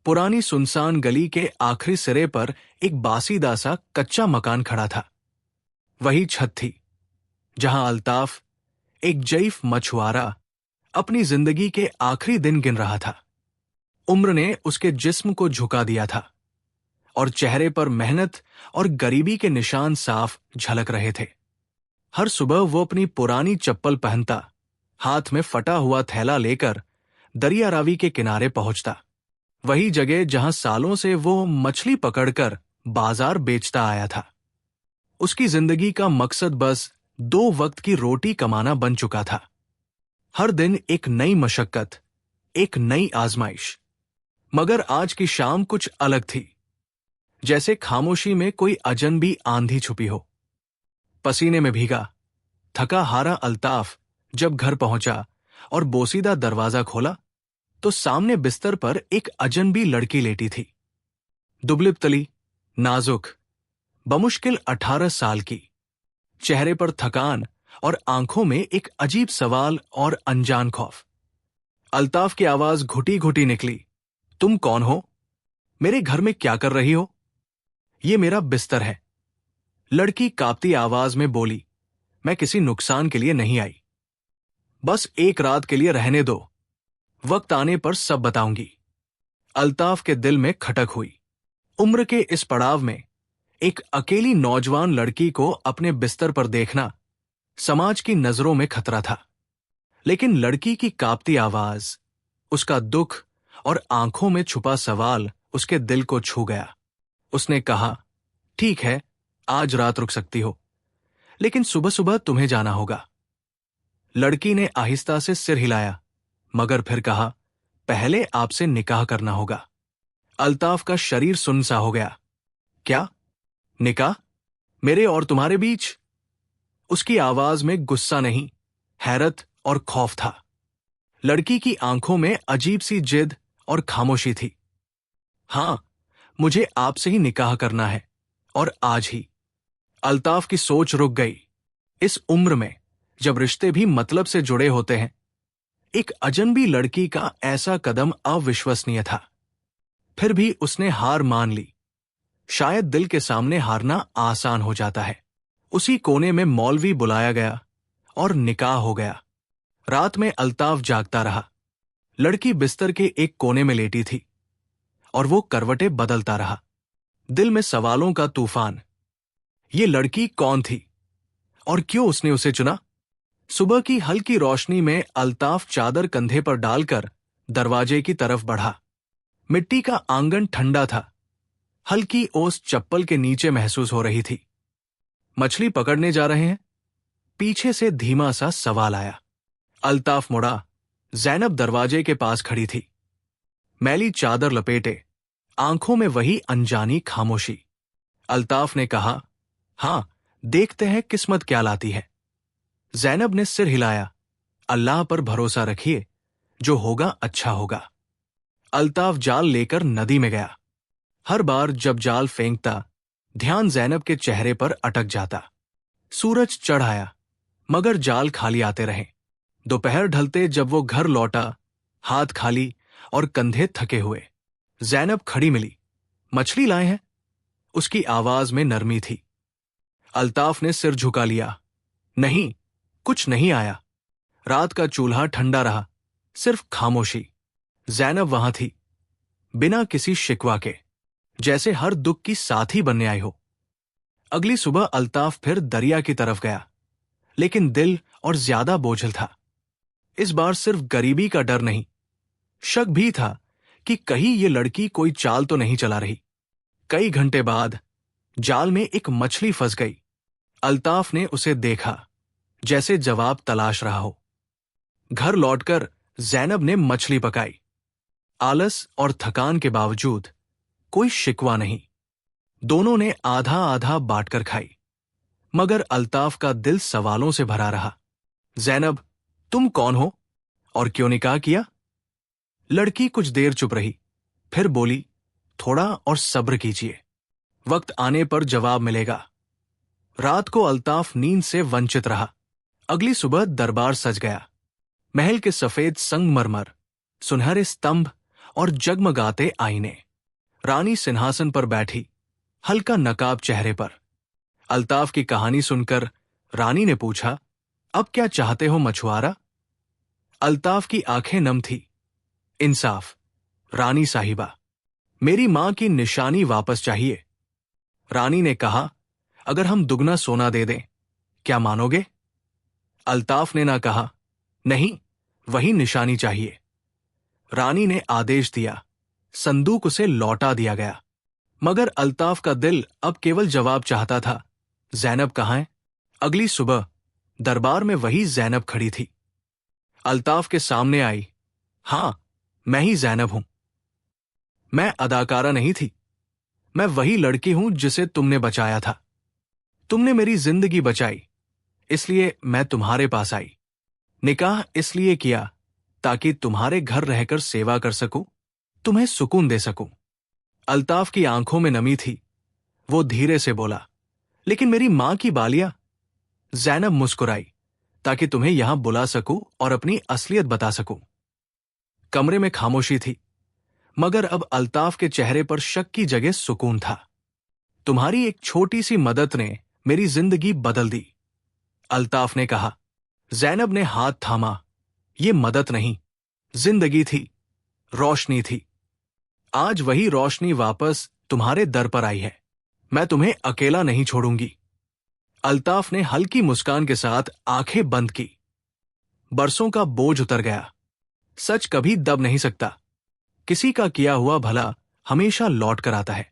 पुरानी सुनसान गली के आखिरी सिरे पर एक बासीदा सा कच्चा मकान खड़ा था। वही छत थी जहां अल्ताफ, एक जईफ मछुआरा, अपनी जिंदगी के आखिरी दिन गिन रहा था। उम्र ने उसके जिस्म को झुका दिया था और चेहरे पर मेहनत और गरीबी के निशान साफ झलक रहे थे। हर सुबह वो अपनी पुरानी चप्पल पहनता, हाथ में फटा हुआ थैला लेकर दरिया रावी के किनारे पहुंचता। वही जगह जहां सालों से वो मछली पकड़कर बाजार बेचता आया था। उसकी जिंदगी का मकसद बस 2 वक्त की रोटी कमाना बन चुका था। हर दिन एक नई मशक्कत, एक नई आजमाइश। मगर आज की शाम कुछ अलग थी। जैसे खामोशी में कोई अजनबी आंधी छुपी हो। पसीने में भीगा, थका हारा अल्ताफ जब घर पहुंचा और बोसीदा दरवाजा खोला तो सामने बिस्तर पर एक अजनबी लड़की लेटी थी। दुबली-पतली, नाजुक, बमुश्किल 18 साल की। चेहरे पर थकान और आंखों में एक अजीब सवाल और अनजान खौफ। अल्ताफ की आवाज घुटी घुटी निकली, तुम कौन हो? मेरे घर में क्या कर रही हो? ये मेरा बिस्तर है। लड़की कांपती आवाज में बोली, मैं किसी नुकसान के लिए नहीं आई। बस एक रात के लिए रहने दो, वक्त आने पर सब बताऊंगी। अल्ताफ के दिल में खटक हुई। उम्र के इस पड़ाव में एक अकेली नौजवान लड़की को अपने बिस्तर पर देखना समाज की नजरों में खतरा था। लेकिन लड़की की कांपती आवाज, उसका दुख और आंखों में छुपा सवाल उसके दिल को छू गया। उसने कहा, ठीक है, आज रात रुक सकती हो, लेकिन सुबह सुबह तुम्हें जाना होगा। लड़की ने आहिस्ता से सिर हिलाया, मगर फिर कहा, पहले आपसे निकाह करना होगा। अल्ताफ का शरीर सुन्न सा हो गया। क्या? निकाह? मेरे और तुम्हारे बीच? उसकी आवाज में गुस्सा नहीं, हैरत और खौफ था। लड़की की आंखों में अजीब सी जिद और खामोशी थी। हां, मुझे आपसे ही निकाह करना है, और आज ही। अल्ताफ की सोच रुक गई। इस उम्र में जब रिश्ते भी मतलब से जुड़े होते हैं, एक अजनबी लड़की का ऐसा कदम अविश्वसनीय था। फिर भी उसने हार मान ली। शायद दिल के सामने हारना आसान हो जाता है। उसी कोने में मौलवी बुलाया गया और निकाह हो गया। रात में अल्ताफ जागता रहा। लड़की बिस्तर के एक कोने में लेटी थी और वो करवटें बदलता रहा, दिल में सवालों का तूफान। ये लड़की कौन थी और क्यों उसने उसे चुना? सुबह की हल्की रोशनी में अल्ताफ चादर कंधे पर डालकर दरवाजे की तरफ बढ़ा। मिट्टी का आंगन ठंडा था। हल्की ओस चप्पल के नीचे महसूस हो रही थी। मछली पकड़ने जा रहे हैं? पीछे से धीमा सा सवाल आया। अल्ताफ मुड़ा। ज़ैनब दरवाजे के पास खड़ी थी, मैली चादर लपेटे, आंखों में वही अनजानी खामोशी। अल्ताफ ने कहा, हां, देखते हैं किस्मत क्या लाती है। ज़ैनब ने सिर हिलाया। अल्लाह पर भरोसा रखिए, जो होगा अच्छा होगा। अल्ताफ जाल लेकर नदी में गया। हर बार जब जाल फेंकता, ध्यान ज़ैनब के चेहरे पर अटक जाता। सूरज चढ़ आया, मगर जाल खाली आते रहे। दोपहर ढलते जब वो घर लौटा, हाथ खाली और कंधे थके हुए। ज़ैनब खड़ी मिली। मछली लाए हैं? उसकी आवाज में नरमी थी। अल्ताफ ने सिर झुका लिया। नहीं, कुछ नहीं आया। रात का चूल्हा ठंडा रहा, सिर्फ खामोशी। ज़ैनब वहां थी, बिना किसी शिकवा के, जैसे हर दुख की साथी बनने आई हो। अगली सुबह अल्ताफ फिर दरिया की तरफ गया, लेकिन दिल और ज्यादा बोझल था। इस बार सिर्फ गरीबी का डर नहीं, शक भी था कि कहीं ये लड़की कोई चाल तो नहीं चला रही। कई घंटे बाद जाल में एक मछली फंस गई। अल्ताफ ने उसे देखा, जैसे जवाब तलाश रहा हो। घर लौटकर ज़ैनब ने मछली पकाई। आलस और थकान के बावजूद कोई शिकवा नहीं। दोनों ने आधा आधा बांटकर खाई, मगर अल्ताफ का दिल सवालों से भरा रहा। ज़ैनब, तुम कौन हो और क्यों निकाह किया? लड़की कुछ देर चुप रही, फिर बोली, थोड़ा और सब्र कीजिए, वक्त आने पर जवाब मिलेगा। रात को अल्ताफ नींद से वंचित रहा। अगली सुबह दरबार सज गया। महल के सफेद संगमरमर, सुनहरे स्तंभ और जगमगाते आईने। रानी सिंहासन पर बैठी, हल्का नकाब चेहरे पर। अल्ताफ की कहानी सुनकर रानी ने पूछा, अब क्या चाहते हो मछुआरा? अल्ताफ की आंखें नम थी। इंसाफ रानी साहिबा, मेरी मां की निशानी वापस चाहिए। रानी ने कहा, अगर हम दुगना सोना दे दें, क्या मानोगे? अल्ताफ ने ना कहा, नहीं, वही निशानी चाहिए। रानी ने आदेश दिया, संदूक उसे लौटा दिया गया। मगर अल्ताफ का दिल अब केवल जवाब चाहता था, जैनब कहाँ है? अगली सुबह दरबार में वही जैनब खड़ी थी। अल्ताफ के सामने आई। हां, मैं ही जैनब हूं। मैं अदाकारा नहीं थी, मैं वही लड़की हूं जिसे तुमने बचाया था। तुमने मेरी जिंदगी बचाई, इसलिए मैं तुम्हारे पास आई। निकाह इसलिए किया ताकि तुम्हारे घर रहकर सेवा कर सकूं, तुम्हें सुकून दे सकूं। अल्ताफ की आंखों में नमी थी। वो धीरे से बोला, लेकिन मेरी मां की बालियां? जैनब मुस्कुराई, ताकि तुम्हें यहां बुला सकूं और अपनी असलियत बता सकूं। कमरे में खामोशी थी, मगर अब अल्ताफ के चेहरे पर शक की जगह सुकून था। तुम्हारी एक छोटी सी मदद ने मेरी जिंदगी बदल दी, अल्ताफ ने कहा। जैनब ने हाथ थामा। ये मदद नहीं, जिंदगी थी, रोशनी थी। आज वही रोशनी वापस तुम्हारे दर पर आई है। मैं तुम्हें अकेला नहीं छोड़ूंगी। अल्ताफ ने हल्की मुस्कान के साथ आंखें बंद की। बरसों का बोझ उतर गया। सच कभी दब नहीं सकता। किसी का किया हुआ भला हमेशा लौट कर आता है।